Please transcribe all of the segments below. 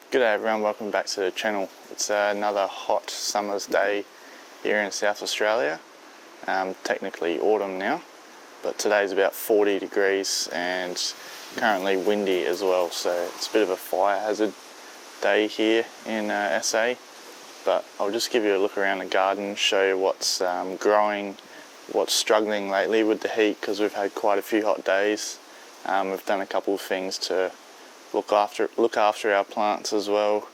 G'day everyone, welcome back to the channel. It's another hot summer's day here in South Australia. Technically autumn now, but today's about 40 degrees and currently windy as well, so it's a bit of a fire hazard day here in SA. But I'll just give you a look around the garden, show you what's growing, what's struggling lately with the heat, because we've had quite a few hot days. We've done a couple of things to look after our plants as well,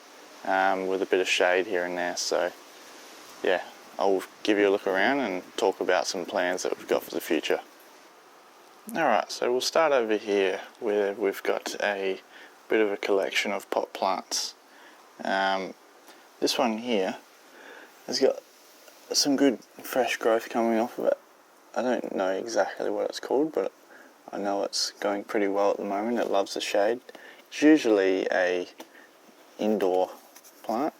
with a bit of shade here and there. So yeah, I'll give you a look around and talk about some plans that we've got for the future. Alright, so we'll start over here where we've got a bit of a collection of pot plants. This one here has got some good fresh growth coming off of it. I don't know exactly what it's called, but I know it's going pretty well at the moment. It loves the shade. It's usually a indoor plant,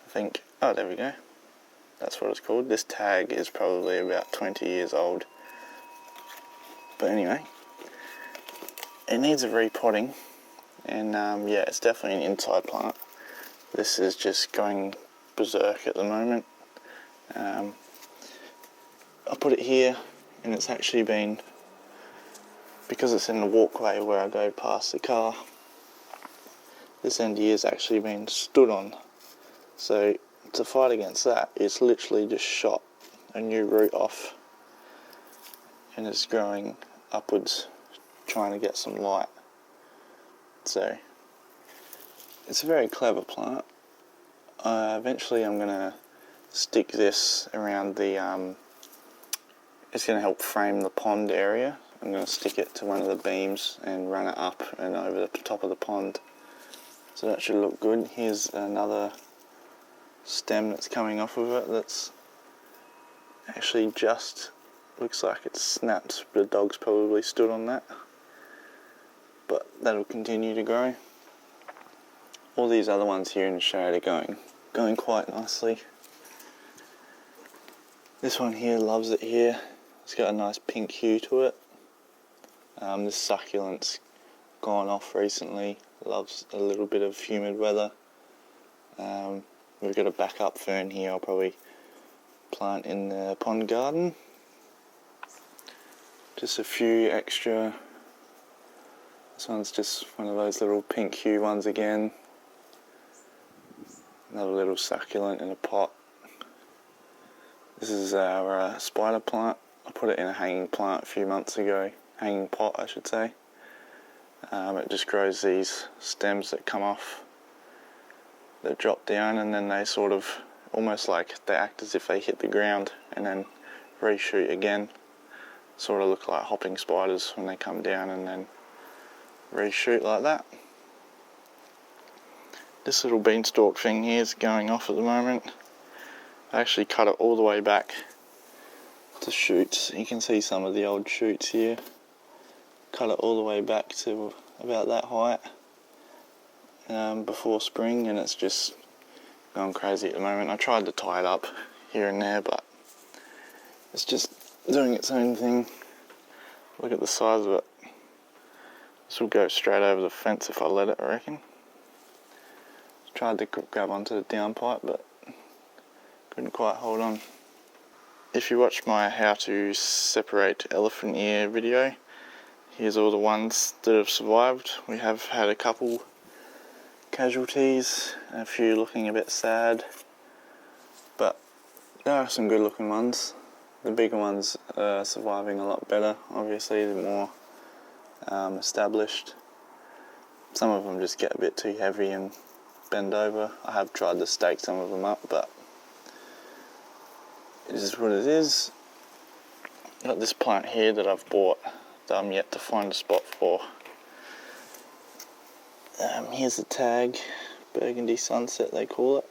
I think. Oh, there we go. That's what it's called. This tag is probably about 20 years old. But anyway, it needs a repotting, and yeah, it's definitely an inside plant. This is just going berserk at the moment. I put it here, and it's actually been, because it's in the walkway where I go past the car, this end here has actually been stood on. So to fight against that, it's literally just shot a new root off and is growing upwards, trying to get some light. So it's a very clever plant. Eventually I'm going to stick this around the, it's going to help frame the pond area. I'm going to stick it to one of the beams and run it up and over the top of the pond. So that should look good. Here's another stem that's coming off of it that's actually just looks like it's snapped. The dog's probably stood on that. But that'll continue to grow. All these other ones here in the shade are going quite nicely. This one here loves it here. It's got a nice pink hue to it. This succulent's gone off recently, loves a little bit of humid weather. We've got a backup fern here I'll probably plant in the pond garden. Just a few extra. This one's just one of those little pink hue ones again. Another little succulent in a pot. This is our spider plant. I put it in a hanging plant a few months ago. Hanging pot, I should say. It just grows these stems that come off, that drop down, and then they sort of, almost like they act as if they hit the ground and then reshoot again. Sort of look like hopping spiders when they come down and then reshoot like that. This little beanstalk thing here is going off at the moment. I actually cut it all the way back to shoots. You can see some of the old shoots here. Cut it all the way back to about that height before spring, and it's just gone crazy at the moment. I tried to tie it up here and there, but it's just doing its own thing. Look at the size of it. This will go straight over the fence if I let it, I reckon. Tried to grab onto the downpipe, but couldn't quite hold on. If you watch my how to separate elephant ear video, here's all the ones that have survived. We have had a couple casualties, a few looking a bit sad, but there are some good looking ones. The bigger ones are surviving a lot better, obviously, the more established. Some of them just get a bit too heavy and bend over. I have tried to stake some of them up, but it is what it is. Got this plant here that I've bought that I'm yet to find a spot for. Here's the tag, Burgundy Sunset they call it.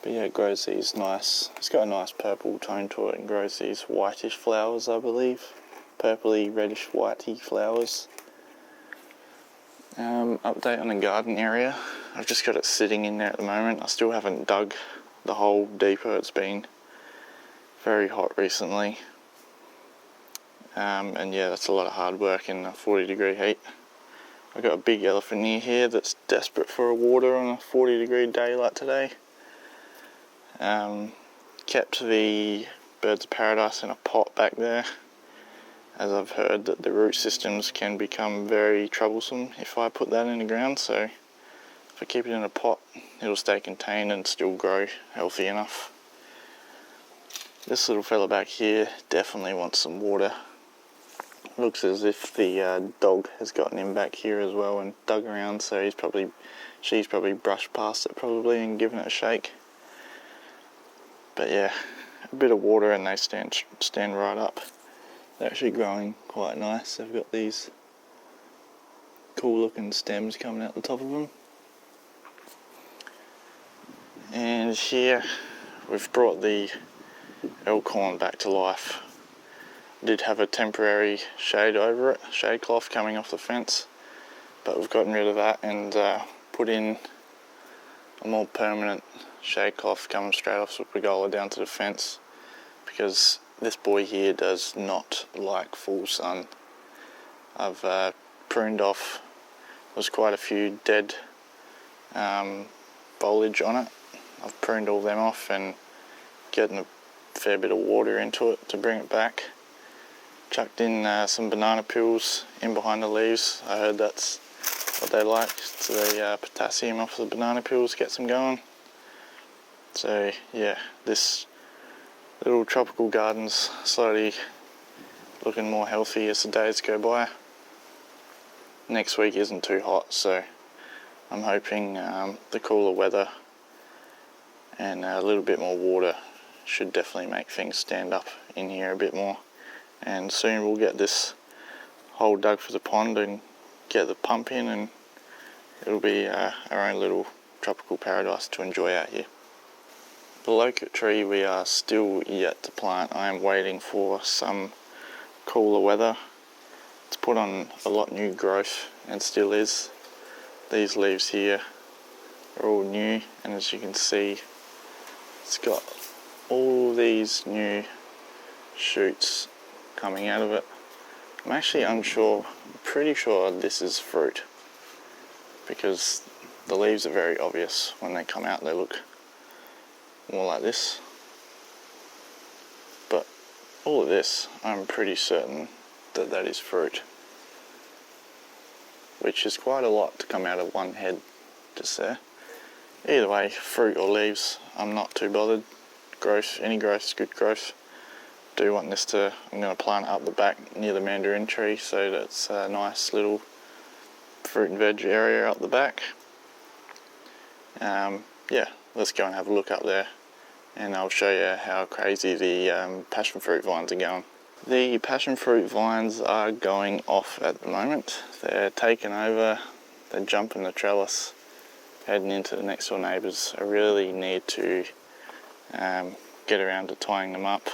But yeah, it grows these nice, it's got a nice purple tone to it and grows these whitish flowers, I believe. Purpley, reddish, whitey flowers. Update on the garden area. I've just got it sitting in there at the moment. I still haven't dug the hole deeper. It's been very hot recently. And yeah, that's a lot of hard work in a 40-degree heat. I've got a big elephant ear here that's desperate for a water on a 40-degree day like today. Kept the birds of paradise in a pot back there, as I've heard that the root systems can become very troublesome if I put that in the ground, so if I keep it in a pot it'll stay contained and still grow healthy enough. This little fella back here definitely wants some water. Looks as if the dog has gotten him back here as well and dug around, so she's probably brushed past it and given it a shake. But yeah, a bit of water and they stand right up. They're actually growing quite nice. They've got these cool looking stems coming out the top of them. And here we've brought the elkhorn back to life. Did have a temporary shade over it, shade cloth coming off the fence, but we've gotten rid of that and put in a more permanent shade cloth coming straight off Supergola down to the fence, because this boy here does not like full sun. I've pruned off, there's quite a few dead foliage on it. I've pruned all them off and getting a fair bit of water into it to bring it back. Chucked in some banana peels in behind the leaves. I heard that's what they like, so the potassium off the banana peels gets them going. So yeah, this little tropical garden's slowly looking more healthy as the days go by. Next week isn't too hot, so I'm hoping the cooler weather and a little bit more water should definitely make things stand up in here a bit more. And soon we'll get this hole dug for the pond and get the pump in, and it'll be our own little tropical paradise to enjoy out here. The Loquat tree we are still yet to plant. I am waiting for some cooler weather. It's put on a lot new growth and still is. These leaves here are all new, and as you can see it's got all these new shoots coming out of it. I'm actually unsure, I'm pretty sure this is fruit, because the leaves are very obvious when they come out. They look more like this, but all of this I'm pretty certain that is fruit, which is quite a lot to come out of one head just there. Either way, fruit or leaves, I'm not too bothered. Growth, any growth is good growth. Do want this to, I'm going to plant it up the back near the Mandarin tree, so that's a nice little fruit and veg area up the back. Yeah, let's go and have a look up there and I'll show you how crazy the passionfruit vines are going. The passionfruit vines are going off at the moment. They're taking over, they're jumping the trellis, heading into the next door neighbours. I really need to get around to tying them up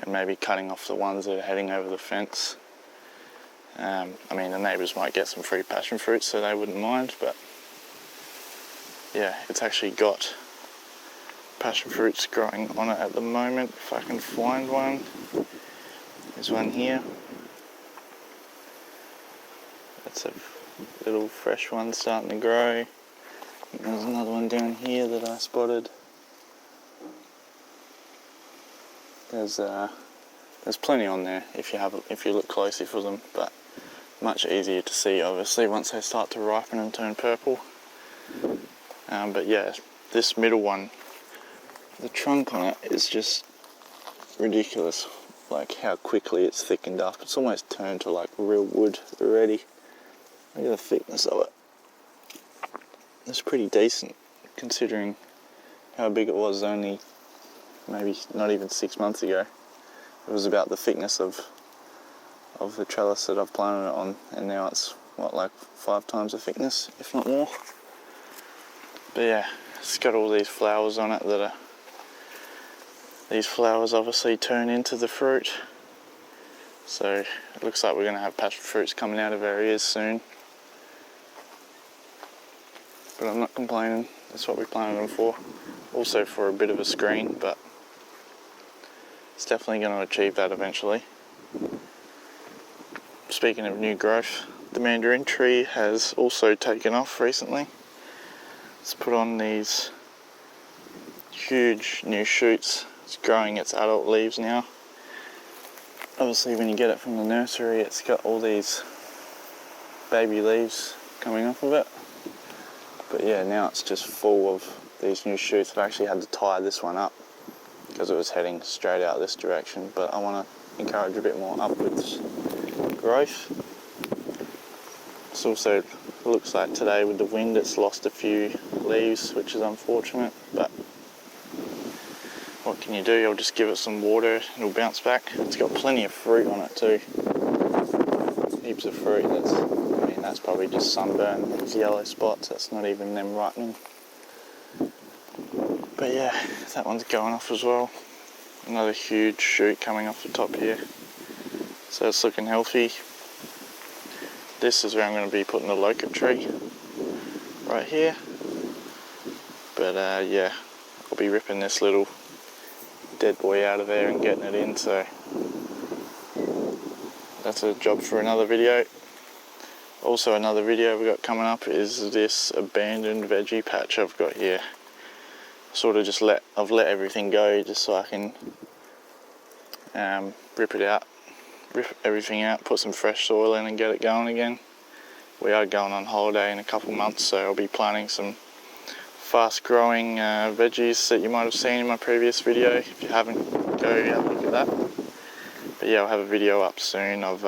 and maybe cutting off the ones that are heading over the fence. I mean, the neighbours might get some free passion fruit, so they wouldn't mind, but yeah, it's actually got passion fruits growing on it at the moment. If I can find one, there's one here. That's a little fresh one starting to grow. There's another one down here that I spotted. There's plenty on there if you look closely for them, but much easier to see obviously once they start to ripen and turn purple. But yeah, this middle one, the trunk on it is just ridiculous, like how quickly it's thickened up. It's almost turned to like real wood already. Look at the thickness of it. It's pretty decent considering how big it was only maybe not even 6 months ago. It was about the thickness of the trellis that I've planted it on, and now it's what, like 5 times the thickness, if not more. But yeah, it's got all these flowers on it that are, these flowers obviously turn into the fruit. So it looks like we're going to have passion fruits coming out of our ears soon. But I'm not complaining, that's what we planted them for. Also for a bit of a screen, but it's definitely going to achieve that eventually. Speaking of new growth, The Mandarin tree has also taken off recently. It's put on these huge new shoots. It's growing its adult leaves now. Obviously when you get it from the nursery, it's got all these baby leaves coming off of it. But yeah, now it's just full of these new shoots. I actually had to tie this one up because it was heading straight out this direction, but I want to encourage a bit more upwards growth. It also looks like today with the wind it's lost a few leaves, which is unfortunate, but what can you do? You'll just give it some water, it'll bounce back. It's got plenty of fruit on it too. Heaps of fruit. That's probably just sunburn, these yellow spots. That's not even them ripening. But yeah, that one's going off as well. Another huge shoot coming off the top here. So it's looking healthy. This is where I'm going to be putting the Loquat tree, right here. But yeah, I'll be ripping this little dead boy out of there and getting it in, so that's a job for another video. Also another video we've got coming up is this abandoned veggie patch I've got here. Sort of just I've let everything go just so I can rip everything out, put some fresh soil in and get it going again. We are going on holiday in a couple months, so I'll be planting some fast growing veggies that you might have seen in my previous video. If you haven't, go have a look at that. But yeah, I'll have a video up soon of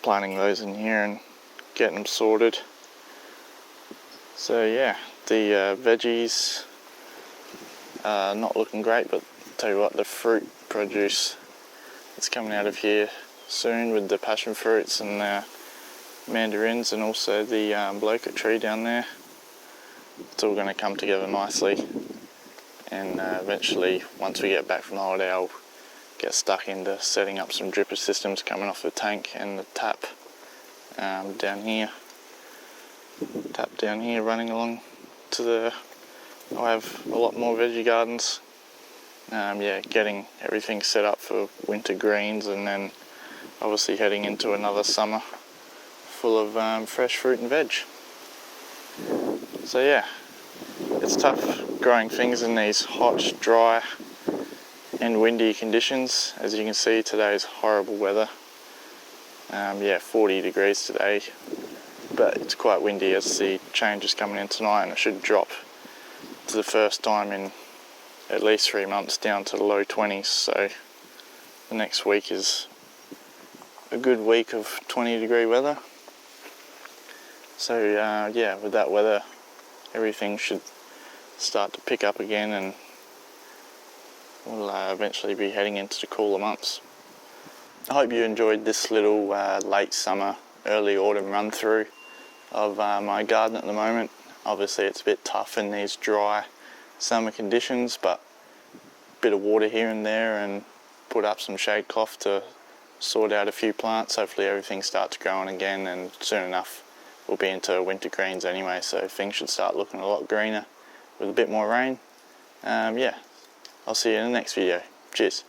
planting those in here and getting them sorted. So yeah, the veggies are not looking great, but tell you what, the fruit produce that's coming out of here soon with the Passionfruits and the Mandarins and also the Loquat tree down there, it's all going to come together nicely, and eventually once we get back from the holiday I'll get stuck into setting up some dripper systems coming off the tank and the tap down here. Tap down here running along to the... I'll have a lot more veggie gardens. Yeah, getting everything set up for winter greens, and then obviously heading into another summer full of fresh fruit and veg. So yeah, it's tough growing things in these hot, dry and windy conditions. As you can see, today is horrible weather. Yeah, 40 degrees today, but it's quite windy as the change is coming in tonight, and it should drop to the first time in at least 3 months down to the low 20s. So the next week is a good week of 20-degree weather. So yeah, with that weather everything should start to pick up again, and we'll eventually be heading into the cooler months. I hope you enjoyed this little late summer, early autumn run through of my garden at the moment. Obviously it's a bit tough in these dry summer conditions, but a bit of water here and there and put up some shade cloth to sort out a few plants. Hopefully everything starts growing again, and soon enough we'll be into winter greens anyway, so things should start looking a lot greener with a bit more rain. Yeah, I'll see you in the next video. Cheers.